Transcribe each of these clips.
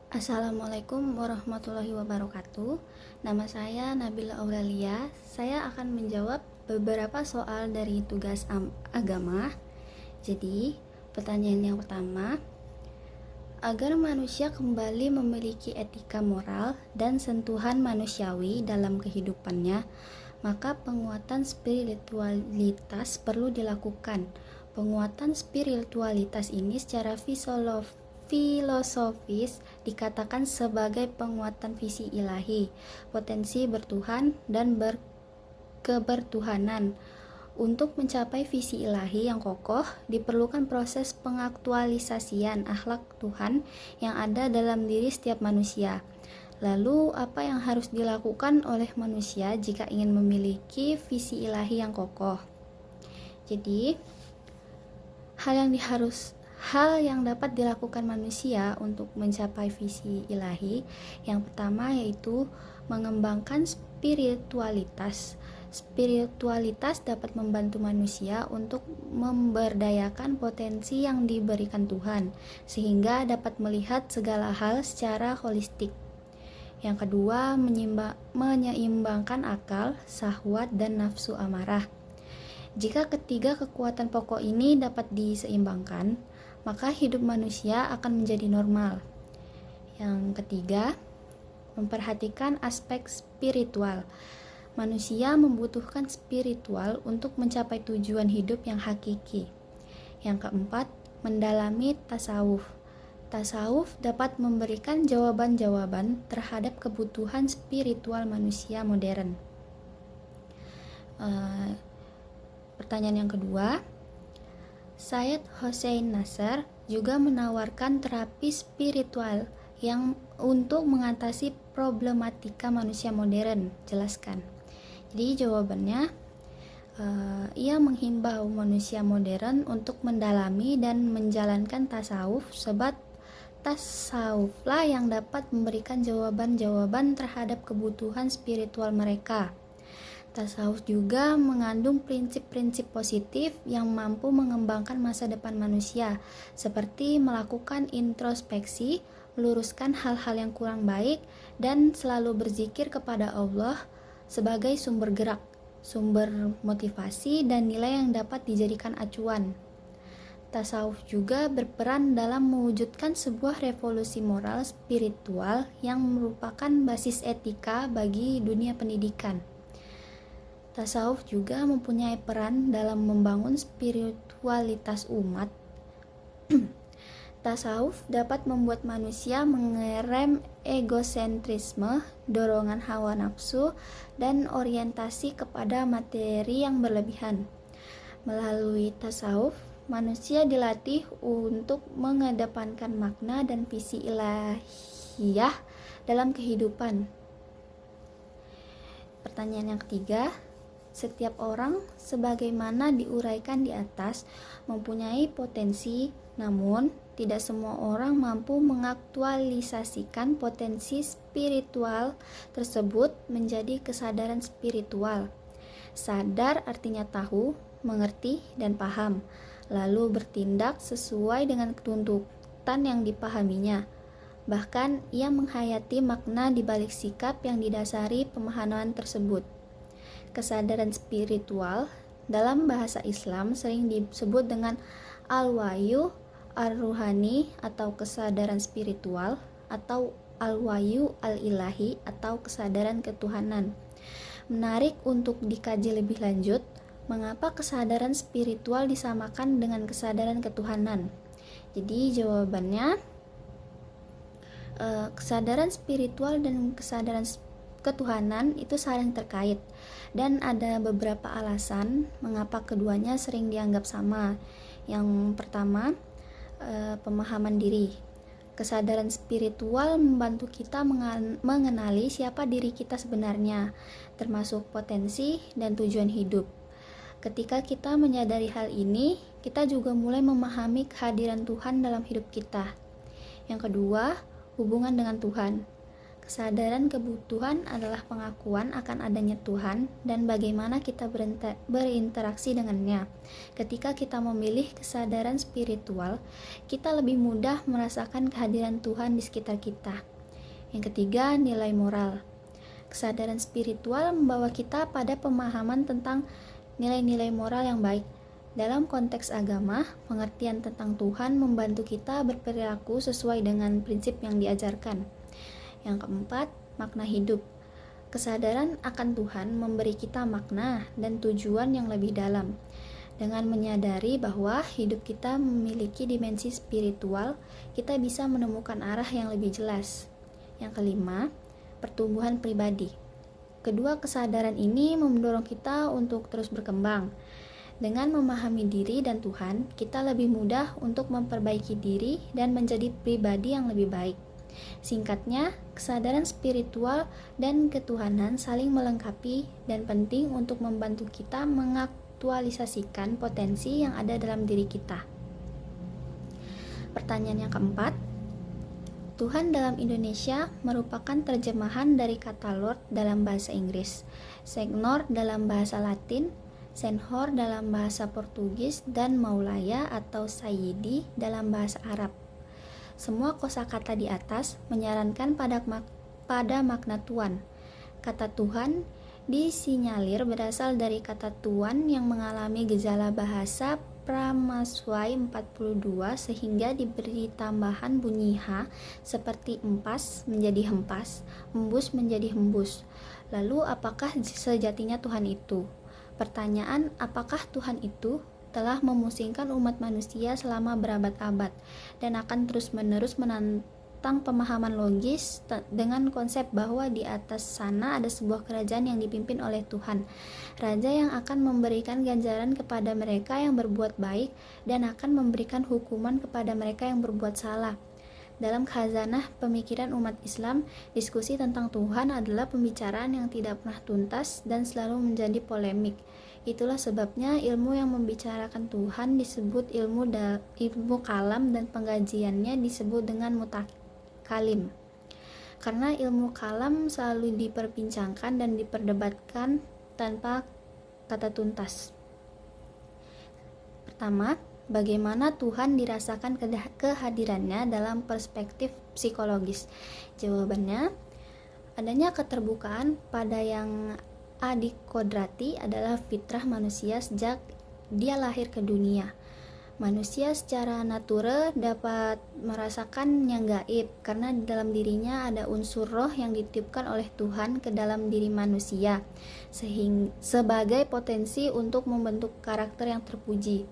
Assalamualaikum warahmatullahi wabarakatuh. Nama saya Nabila Auralia. Saya akan menjawab beberapa soal dari tugas agama. Jadi, pertanyaan yang pertama, agar manusia kembali memiliki etika moral dan sentuhan manusiawi dalam kehidupannya, maka penguatan spiritualitas perlu dilakukan. Penguatan spiritualitas ini secara filosofis dikatakan sebagai penguatan visi ilahi, potensi bertuhan dan berkebertuhanan. Untuk mencapai visi ilahi yang kokoh, diperlukan proses pengaktualisasian akhlak Tuhan yang ada dalam diri setiap manusia. Lalu, apa yang harus dilakukan oleh manusia jika ingin memiliki visi ilahi yang kokoh? Jadi, hal yang dapat dilakukan manusia untuk mencapai visi ilahi, yang pertama yaitu mengembangkan spiritualitas. Spiritualitas dapat membantu manusia untuk memberdayakan potensi yang diberikan Tuhan, sehingga dapat melihat segala hal secara holistik. Yang kedua, menyeimbangkan akal, syahwat, dan nafsu amarah. Jika ketiga kekuatan pokok ini dapat diseimbangkan, maka hidup manusia akan menjadi normal. Yang ketiga, memperhatikan aspek spiritual. Manusia membutuhkan spiritual untuk mencapai tujuan hidup yang hakiki. Yang keempat, mendalami tasawuf. Tasawuf dapat memberikan jawaban-jawaban terhadap kebutuhan spiritual manusia modern. Pertanyaan yang kedua, Syed Hossein Nasr juga menawarkan terapi spiritual yang untuk mengatasi problematika manusia modern. Jelaskan. Jadi jawabannya, ia menghimbau manusia modern untuk mendalami dan menjalankan tasawuf, sebab tasawuflah yang dapat memberikan jawaban-jawaban terhadap kebutuhan spiritual mereka. Tasawuf juga mengandung prinsip-prinsip positif yang mampu mengembangkan masa depan manusia, seperti melakukan introspeksi, meluruskan hal-hal yang kurang baik, dan selalu berzikir kepada Allah sebagai sumber gerak, sumber motivasi, dan nilai yang dapat dijadikan acuan. Tasawuf juga berperan dalam mewujudkan sebuah revolusi moral spiritual yang merupakan basis etika bagi dunia pendidikan. Tasawuf juga mempunyai peran dalam membangun spiritualitas umat. Tasawuf dapat membuat manusia mengerem egosentrisme, dorongan hawa nafsu, dan orientasi kepada materi yang berlebihan. Melalui tasawuf, manusia dilatih untuk mengedepankan makna dan visi ilahiyah dalam kehidupan. Pertanyaan yang ketiga, setiap orang, sebagaimana diuraikan di atas, mempunyai potensi, namun tidak semua orang mampu mengaktualisasikan potensi spiritual tersebut menjadi kesadaran spiritual. Sadar artinya tahu, mengerti, dan paham, lalu bertindak sesuai dengan tuntutan yang dipahaminya. Bahkan ia menghayati makna di balik sikap yang didasari pemahaman tersebut. Kesadaran spiritual dalam bahasa Islam sering disebut dengan al-wahyu ar-ruhani atau kesadaran spiritual, atau al-wahyu al-ilahi atau kesadaran ketuhanan. Menarik untuk dikaji lebih lanjut, mengapa kesadaran spiritual disamakan dengan kesadaran ketuhanan? Jadi jawabannya, kesadaran spiritual dan kesadaran ketuhanan itu saling terkait, dan ada beberapa alasan mengapa keduanya sering dianggap sama. Yang pertama, pemahaman diri. Kesadaran spiritual membantu kita mengenali siapa diri kita sebenarnya, termasuk potensi dan tujuan hidup. Ketika kita menyadari hal ini, kita juga mulai memahami kehadiran Tuhan dalam hidup kita. Yang kedua, hubungan dengan Tuhan. Kesadaran kebutuhan adalah pengakuan akan adanya Tuhan dan bagaimana kita berinteraksi dengannya. Ketika kita memilih kesadaran spiritual, kita lebih mudah merasakan kehadiran Tuhan di sekitar kita. Yang ketiga, nilai moral. Kesadaran spiritual membawa kita pada pemahaman tentang nilai-nilai moral yang baik. Dalam konteks agama, pengertian tentang Tuhan membantu kita berperilaku sesuai dengan prinsip yang diajarkan. Yang keempat, makna hidup. Kesadaran akan Tuhan memberi kita makna dan tujuan yang lebih dalam. Dengan menyadari bahwa hidup kita memiliki dimensi spiritual, kita bisa menemukan arah yang lebih jelas. Yang kelima, pertumbuhan pribadi. Kedua kesadaran ini mendorong kita untuk terus berkembang. Dengan memahami diri dan Tuhan, kita lebih mudah untuk memperbaiki diri dan menjadi pribadi yang lebih baik. Singkatnya, kesadaran spiritual dan ketuhanan saling melengkapi dan penting untuk membantu kita mengaktualisasikan potensi yang ada dalam diri kita. Pertanyaan yang keempat, Tuhan dalam Indonesia merupakan terjemahan dari kata Lord dalam bahasa Inggris, Señor dalam bahasa Latin, Senhor dalam bahasa Portugis, dan Maulaya atau Sayyidi dalam bahasa Arab. Semua kosakata di atas menyarankan pada makna Tuan. Kata Tuhan disinyalir berasal dari kata Tuan yang mengalami gejala bahasa Pramaswai 42 sehingga diberi tambahan bunyi H seperti empas menjadi hempas, embus menjadi hembus. Lalu apakah sejatinya Tuhan itu? Pertanyaan apakah Tuhan itu telah memusingkan umat manusia selama berabad-abad dan akan terus-menerus menantang pemahaman logis dengan konsep bahwa di atas sana ada sebuah kerajaan yang dipimpin oleh Tuhan, raja yang akan memberikan ganjaran kepada mereka yang berbuat baik dan akan memberikan hukuman kepada mereka yang berbuat salah. Dalam khazanah pemikiran umat Islam, diskusi tentang Tuhan adalah pembicaraan yang tidak pernah tuntas dan selalu menjadi polemik. Itulah sebabnya ilmu yang membicarakan Tuhan disebut ilmu kalam dan pengkajiannya disebut dengan mutakalim. Karena ilmu kalam selalu diperbincangkan dan diperdebatkan tanpa kata tuntas. Pertama, bagaimana Tuhan dirasakan kehadirannya dalam perspektif psikologis? Jawabannya, adanya keterbukaan pada yang adikodrati adalah fitrah manusia sejak dia lahir ke dunia. Manusia secara natural dapat merasakan yang gaib karena di dalam dirinya ada unsur roh yang ditiupkan oleh Tuhan ke dalam diri manusia sebagai potensi untuk membentuk karakter yang terpuji.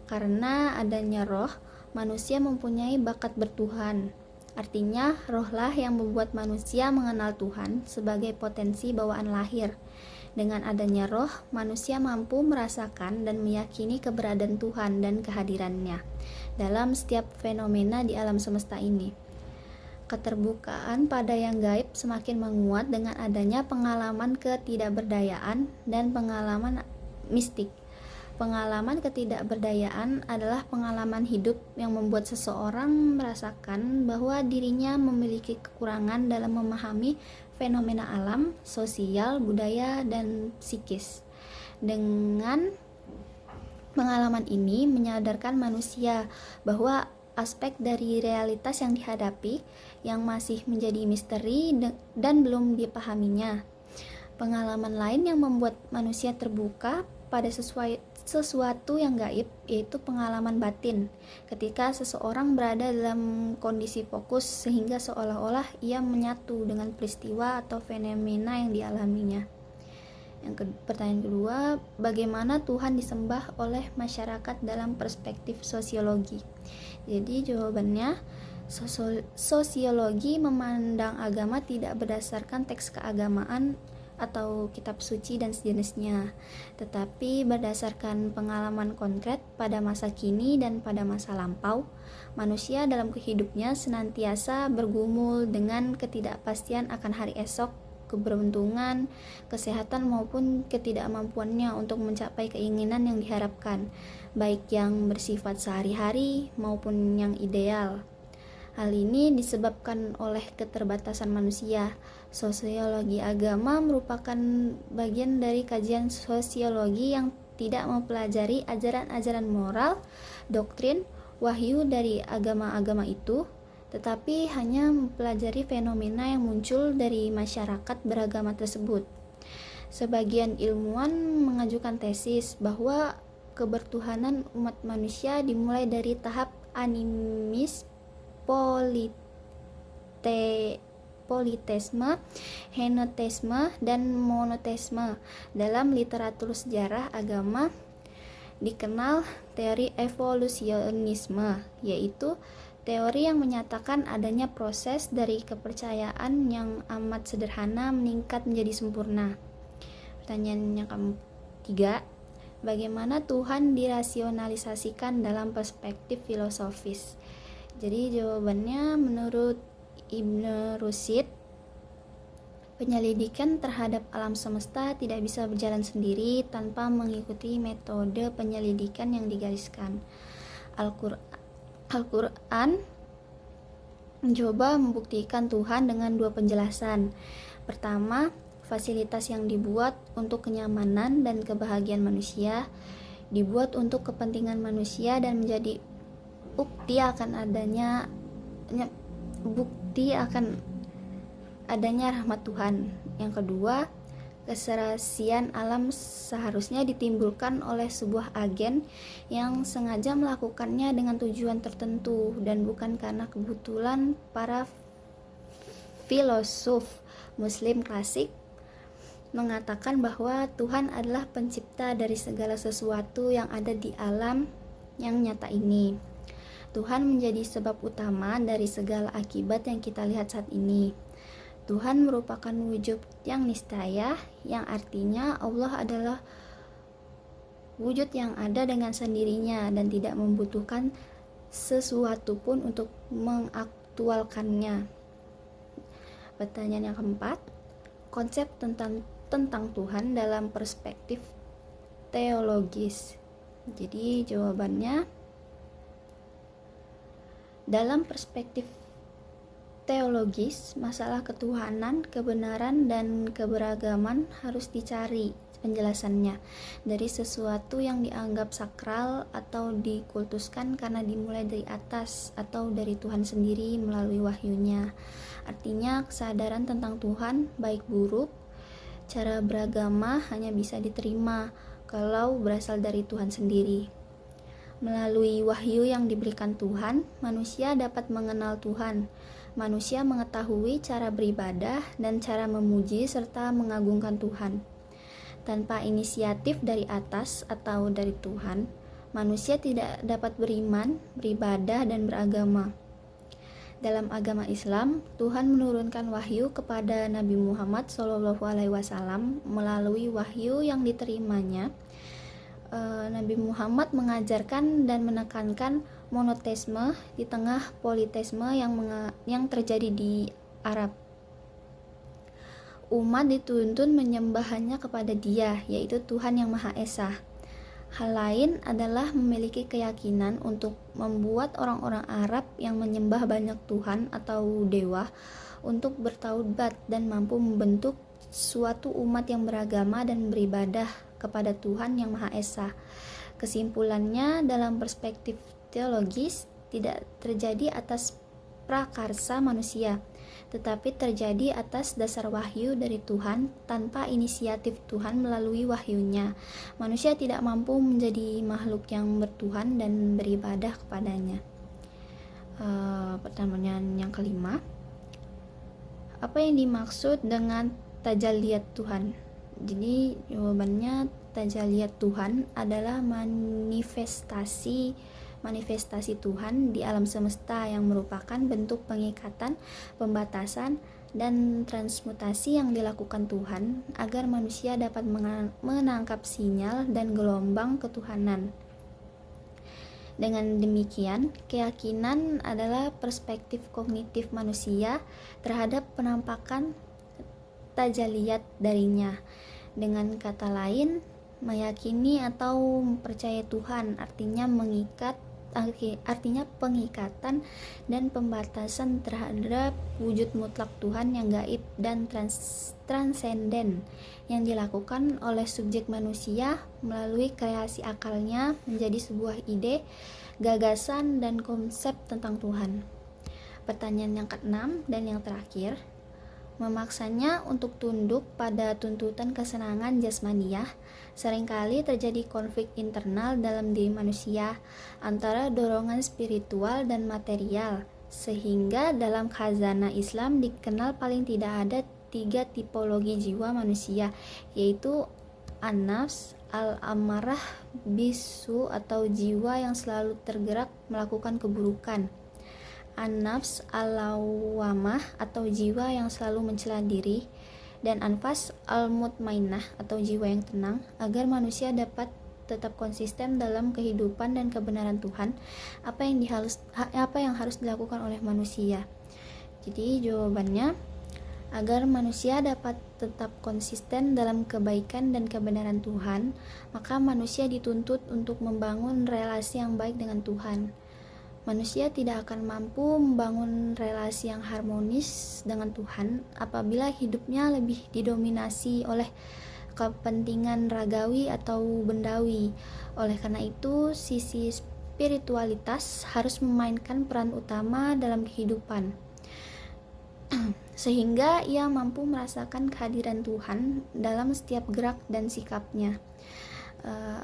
Karena adanya roh, manusia mempunyai bakat bertuhan. Artinya, rohlah yang membuat manusia mengenal Tuhan sebagai potensi bawaan lahir. Dengan adanya roh, manusia mampu merasakan dan meyakini keberadaan Tuhan dan kehadirannya dalam setiap fenomena di alam semesta ini. Keterbukaan pada yang gaib semakin menguat dengan adanya pengalaman ketidakberdayaan dan pengalaman mistik. Pengalaman ketidakberdayaan adalah pengalaman hidup yang membuat seseorang merasakan bahwa dirinya memiliki kekurangan dalam memahami fenomena alam, sosial, budaya, dan psikis. Dengan pengalaman ini menyadarkan manusia bahwa aspek dari realitas yang dihadapi yang masih menjadi misteri dan belum dipahaminya. Pengalaman lain yang membuat manusia terbuka pada sesuatu yang gaib yaitu pengalaman batin ketika seseorang berada dalam kondisi fokus sehingga seolah-olah ia menyatu dengan peristiwa atau fenomena yang dialaminya. Pertanyaan kedua, bagaimana Tuhan disembah oleh masyarakat dalam perspektif sosiologi? Jadi jawabannya, sosiologi memandang agama tidak berdasarkan teks keagamaan atau kitab suci dan sejenisnya, tetapi berdasarkan pengalaman konkret pada masa kini dan pada masa lampau. Manusia dalam hidupnya senantiasa bergumul dengan ketidakpastian akan hari esok, keberuntungan, kesehatan maupun ketidakmampuannya untuk mencapai keinginan yang diharapkan, baik yang bersifat sehari-hari maupun yang ideal. Hal ini disebabkan oleh keterbatasan manusia. Sosiologi agama merupakan bagian dari kajian sosiologi yang tidak mempelajari ajaran-ajaran moral, doktrin, wahyu dari agama-agama itu, tetapi hanya mempelajari fenomena yang muncul dari masyarakat beragama tersebut. Sebagian ilmuwan mengajukan tesis bahwa kebertuhanan umat manusia dimulai dari tahap animis, politeisme, henoteisme, dan monoteisme. Dalam literatur sejarah agama dikenal teori evolusionisme, yaitu teori yang menyatakan adanya proses dari kepercayaan yang amat sederhana meningkat menjadi sempurna. Pertanyaan yang ketiga, bagaimana Tuhan dirasionalisasikan dalam perspektif filosofis? Jadi jawabannya menurut Ibn Rushd, penyelidikan terhadap alam semesta tidak bisa berjalan sendiri tanpa mengikuti metode penyelidikan yang digariskan. Al-Quran mencoba membuktikan Tuhan dengan dua penjelasan. Pertama, fasilitas yang dibuat untuk kenyamanan dan kebahagiaan manusia dibuat untuk kepentingan manusia dan menjadi bukti akan adanya rahmat Tuhan. Yang kedua, keserasian alam seharusnya ditimbulkan oleh sebuah agen yang sengaja melakukannya dengan tujuan tertentu dan bukan karena kebetulan. Para filosof Muslim klasik mengatakan bahwa Tuhan adalah pencipta dari segala sesuatu yang ada di alam yang nyata ini. Tuhan menjadi sebab utama dari segala akibat yang kita lihat saat ini. Tuhan merupakan wujud yang niscaya, yang artinya Allah adalah wujud yang ada dengan sendirinya dan tidak membutuhkan sesuatu pun untuk mengaktualkannya. Pertanyaan yang keempat, konsep tentang Tuhan dalam perspektif teologis. Jadi jawabannya, dalam perspektif teologis, masalah ketuhanan, kebenaran, dan keberagaman harus dicari penjelasannya dari sesuatu yang dianggap sakral atau dikultuskan karena dimulai dari atas atau dari Tuhan sendiri melalui wahyunya. Artinya kesadaran tentang Tuhan baik buruk, cara beragama hanya bisa diterima kalau berasal dari Tuhan sendiri. Melalui wahyu yang diberikan Tuhan, manusia dapat mengenal Tuhan. Manusia mengetahui cara beribadah dan cara memuji serta mengagungkan Tuhan. Tanpa inisiatif dari atas atau dari Tuhan, manusia tidak dapat beriman, beribadah, dan beragama. Dalam agama Islam, Tuhan menurunkan wahyu kepada Nabi Muhammad SAW melalui wahyu yang diterimanya. Nabi Muhammad mengajarkan dan menekankan monoteisme di tengah politeisme yang terjadi di Arab. Umat dituntun menyembah hanya kepada Dia, yaitu Tuhan yang Maha Esa. Hal lain adalah memiliki keyakinan untuk membuat orang-orang Arab yang menyembah banyak Tuhan atau dewa untuk bertaubat dan mampu membentuk suatu umat yang beragama dan beribadah kepada Tuhan yang Maha Esa. Kesimpulannya, dalam perspektif teologis, tidak terjadi atas prakarsa manusia, tetapi terjadi atas dasar wahyu dari Tuhan tanpa inisiatif Tuhan melalui wahyunya. Manusia tidak mampu menjadi makhluk yang bertuhan dan beribadah kepadanya. Pertanyaan yang kelima, apa yang dimaksud dengan tajalliyat Tuhan? Jadi jawabannya, tajalliyat Tuhan adalah manifestasi Tuhan di alam semesta yang merupakan bentuk pengikatan, pembatasan, dan transmutasi yang dilakukan Tuhan agar manusia dapat menangkap sinyal dan gelombang ketuhanan. Dengan demikian, keyakinan adalah perspektif kognitif manusia terhadap penampakan tajalliyat darinya. Dengan kata lain, meyakini atau mempercayai Tuhan artinya mengikat artinya pengikatan dan pembatasan terhadap wujud mutlak Tuhan yang gaib dan transenden yang dilakukan oleh subjek manusia melalui kreasi akalnya menjadi sebuah ide, gagasan, dan konsep tentang Tuhan. Pertanyaan yang keenam dan yang terakhir, memaksanya untuk tunduk pada tuntutan kesenangan jasmaniah. Seringkali terjadi konflik internal dalam diri manusia antara dorongan spiritual dan material, sehingga dalam khazanah Islam dikenal paling tidak ada 3 tipologi jiwa manusia, yaitu an-nafs, al-ammarah bisu atau jiwa yang selalu tergerak melakukan keburukan, an-nafs al-lawwamah atau jiwa yang selalu mencela diri, dan anfas al-mutmainnah atau jiwa yang tenang. Agar manusia dapat tetap konsisten dalam kehidupan dan kebenaran Tuhan, apa yang harus dilakukan oleh manusia? Jadi jawabannya, agar manusia dapat tetap konsisten dalam kebaikan dan kebenaran Tuhan, maka manusia dituntut untuk membangun relasi yang baik dengan Tuhan. Manusia tidak akan mampu membangun relasi yang harmonis dengan Tuhan apabila hidupnya lebih didominasi oleh kepentingan ragawi atau bendawi. Oleh karena itu, sisi spiritualitas harus memainkan peran utama dalam kehidupan, sehingga ia mampu merasakan kehadiran Tuhan dalam setiap gerak dan sikapnya.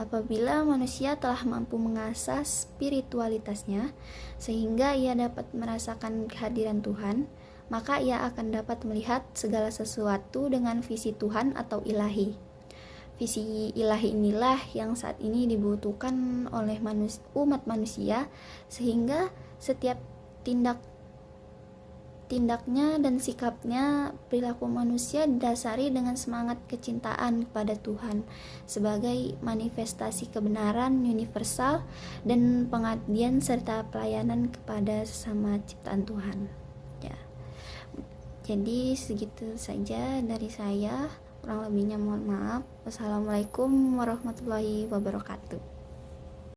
Apabila manusia telah mampu mengasah spiritualitasnya sehingga ia dapat merasakan kehadiran Tuhan, maka ia akan dapat melihat segala sesuatu dengan visi Tuhan atau ilahi. Visi ilahi inilah yang saat ini dibutuhkan oleh umat manusia, sehingga setiap tindaknya dan sikapnya, perilaku manusia didasari dengan semangat kecintaan kepada Tuhan sebagai manifestasi kebenaran universal dan pengabdian serta pelayanan kepada sesama ciptaan Tuhan. Ya. Jadi segitu saja dari saya, kurang lebihnya mohon maaf. Wassalamualaikum warahmatullahi wabarakatuh.